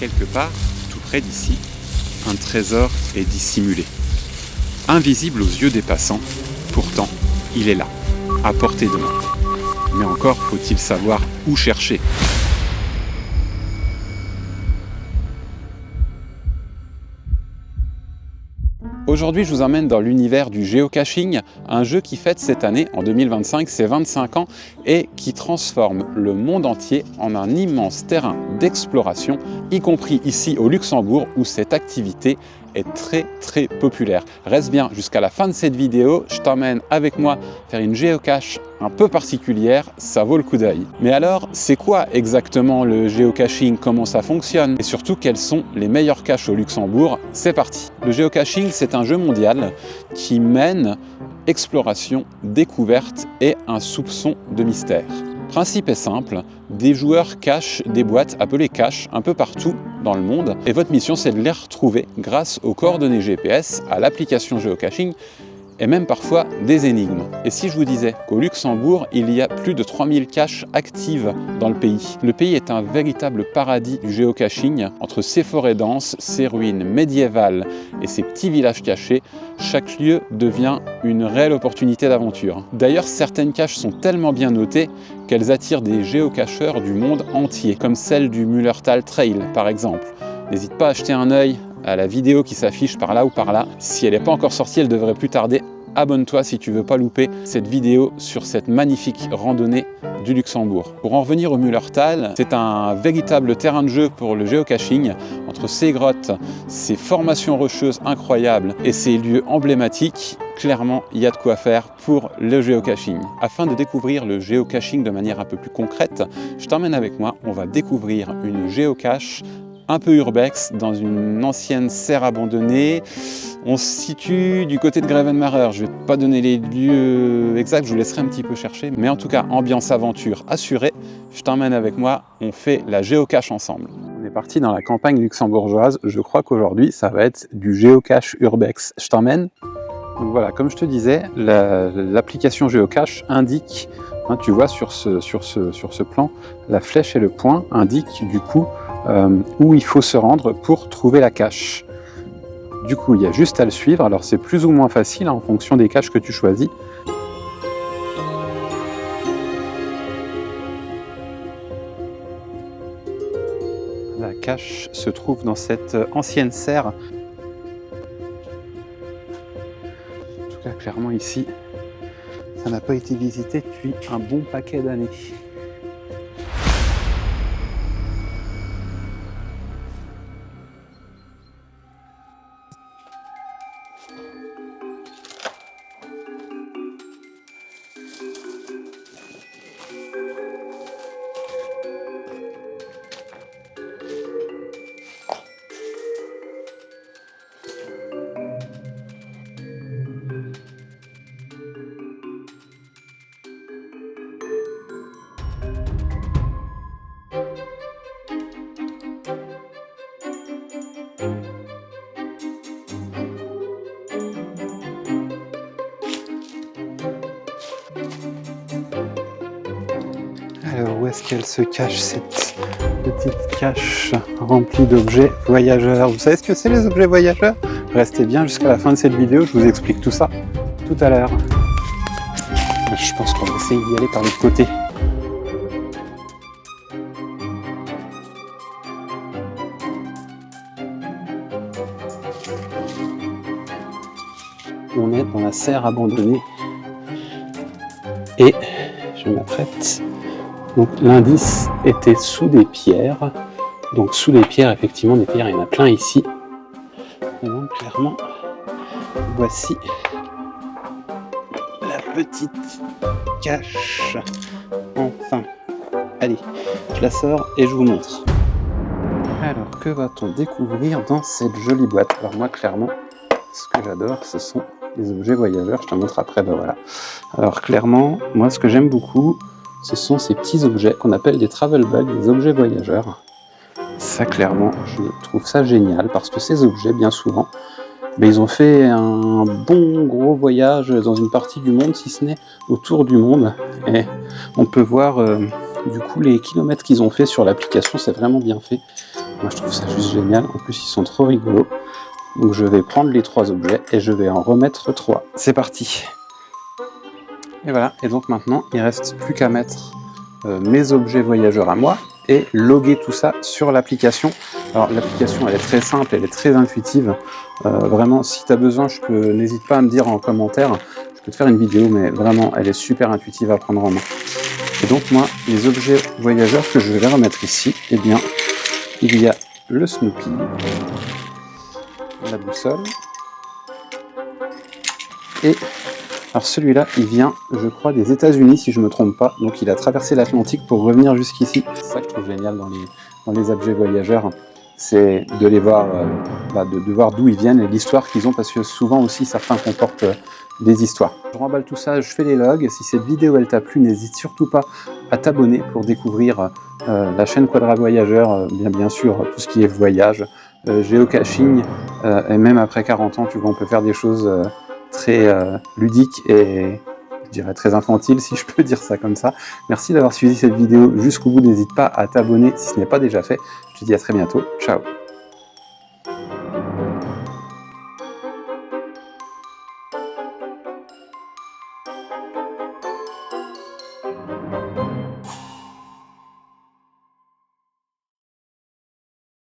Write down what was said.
Quelque part, tout près d'ici, un trésor est dissimulé. Invisible aux yeux des passants, pourtant, il est là, à portée de main. Mais encore faut-il savoir où chercher. Aujourd'hui, je vous emmène dans l'univers du géocaching, un jeu qui fête cette année, en 2025, ses 25 ans, et qui transforme le monde entier en un immense terrain d'exploration, y compris ici au Luxembourg, où cette activité est très populaire. Reste bien jusqu'à la fin de cette vidéo, je t'emmène avec moi faire une géocache un peu particulière, ça vaut le coup d'œil. Mais alors, c'est quoi exactement le géocaching? Comment ça fonctionne? Et surtout, quels sont les meilleurs caches au Luxembourg? C'est parti! Le géocaching, c'est un jeu mondial qui mène exploration, découverte et un soupçon de mystère. Le principe est simple, des joueurs cachent des boîtes appelées caches un peu partout dans le monde et votre mission c'est de les retrouver grâce aux coordonnées GPS, à l'application géocaching et même parfois des énigmes. Et si je vous disais qu'au Luxembourg, il y a plus de 3000 caches actives dans le pays. Le pays est un véritable paradis du géocaching. Entre ses forêts denses, ses ruines médiévales et ses petits villages cachés, chaque lieu devient une réelle opportunité d'aventure. D'ailleurs, certaines caches sont tellement bien notées qu'elles attirent des géocacheurs du monde entier, comme celle du Mullertal Trail par exemple. N'hésite pas à jeter un œil à la vidéo qui s'affiche par là ou par là. Si elle n'est pas encore sortie, elle devrait plus tarder. Abonne-toi si tu veux pas louper cette vidéo sur cette magnifique randonnée du Luxembourg. Pour en revenir au Mullertal, c'est un véritable terrain de jeu pour le géocaching. Entre ces grottes, ces formations rocheuses incroyables et ces lieux emblématiques, clairement, il y a de quoi faire pour le géocaching. Afin de découvrir le géocaching de manière un peu plus concrète, je t'emmène avec moi, on va découvrir une géocache un peu urbex, dans une ancienne serre abandonnée. On se situe du côté de Grevenmacher. Je ne vais pas donner les lieux exacts, je vous laisserai un petit peu chercher. Mais en tout cas, ambiance aventure assurée. Je t'emmène avec moi, on fait la géocache ensemble. On est parti dans la campagne luxembourgeoise. Je crois qu'aujourd'hui, ça va être du géocache urbex. Je t'emmène. Donc voilà, comme je te disais, l'application géocache indique, hein, tu vois sur ce plan, la flèche et le point indiquent du coup où il faut se rendre pour trouver la cache. Du coup, il y a juste à le suivre. Alors c'est plus ou moins facile hein, en fonction des caches que tu choisis. La cache se trouve dans cette ancienne serre. En tout cas, clairement ici, ça n'a pas été visité depuis un bon paquet d'années. Alors où est-ce qu'elle se cache cette petite cache remplie d'objets voyageurs? Vous savez ce que c'est les objets voyageurs? Restez bien jusqu'à la fin de cette vidéo, je vous explique tout ça tout à l'heure. Je pense qu'on va essayer d'y aller par l'autre côté. On est dans la serre abandonnée et je m'apprête. Donc l'indice était sous des pierres. Donc sous des pierres, effectivement, des pierres, il y en a plein ici. Et donc clairement, voici la petite cache. Enfin, allez, je la sors et je vous montre. Alors, que va-t-on découvrir dans cette jolie boîte? Alors moi, clairement, ce que j'adore, ce sont les objets voyageurs. Je te montre après, ben voilà. Alors clairement, moi, ce que j'aime beaucoup, ce sont ces petits objets qu'on appelle des travel bags, des objets voyageurs. Ça, clairement, je trouve ça génial parce que ces objets, bien souvent, ben, ils ont fait un bon gros voyage dans une partie du monde, si ce n'est autour du monde. Et on peut voir du coup les kilomètres qu'ils ont fait sur l'application, c'est vraiment bien fait. Moi je trouve ça juste génial, en plus ils sont trop rigolos. Donc je vais prendre les 3 objets et je vais en remettre 3. C'est parti. Et voilà, et donc maintenant il ne reste plus qu'à mettre mes objets voyageurs à moi et loguer tout ça sur l'application. Alors l'application elle est très simple, elle est très intuitive. Vraiment, si tu as besoin, n'hésite pas à me dire en commentaire. Je peux te faire une vidéo, mais vraiment elle est super intuitive à prendre en main. Et donc moi, les objets voyageurs que je vais remettre ici, eh bien, il y a le Snoopy, la boussole, et alors celui-là, il vient, je crois, des États-Unis, si je ne me trompe pas. Donc il a traversé l'Atlantique pour revenir jusqu'ici. C'est ça que je trouve génial dans les objets voyageurs, c'est de les voir, de voir d'où ils viennent et l'histoire qu'ils ont, parce que souvent aussi certains comportent des histoires. Je remballe tout ça, je fais les logs. Si cette vidéo elle t'a plu, n'hésite surtout pas à t'abonner pour découvrir la chaîne Quadra Voyageur, bien sûr tout ce qui est voyage, géocaching, et même après 40 ans, tu vois, on peut faire des choses très ludique et je dirais très infantile, si je peux dire ça comme ça. Merci d'avoir suivi cette vidéo jusqu'au bout, n'hésite pas à t'abonner si ce n'est pas déjà fait. Je te dis à très bientôt, ciao.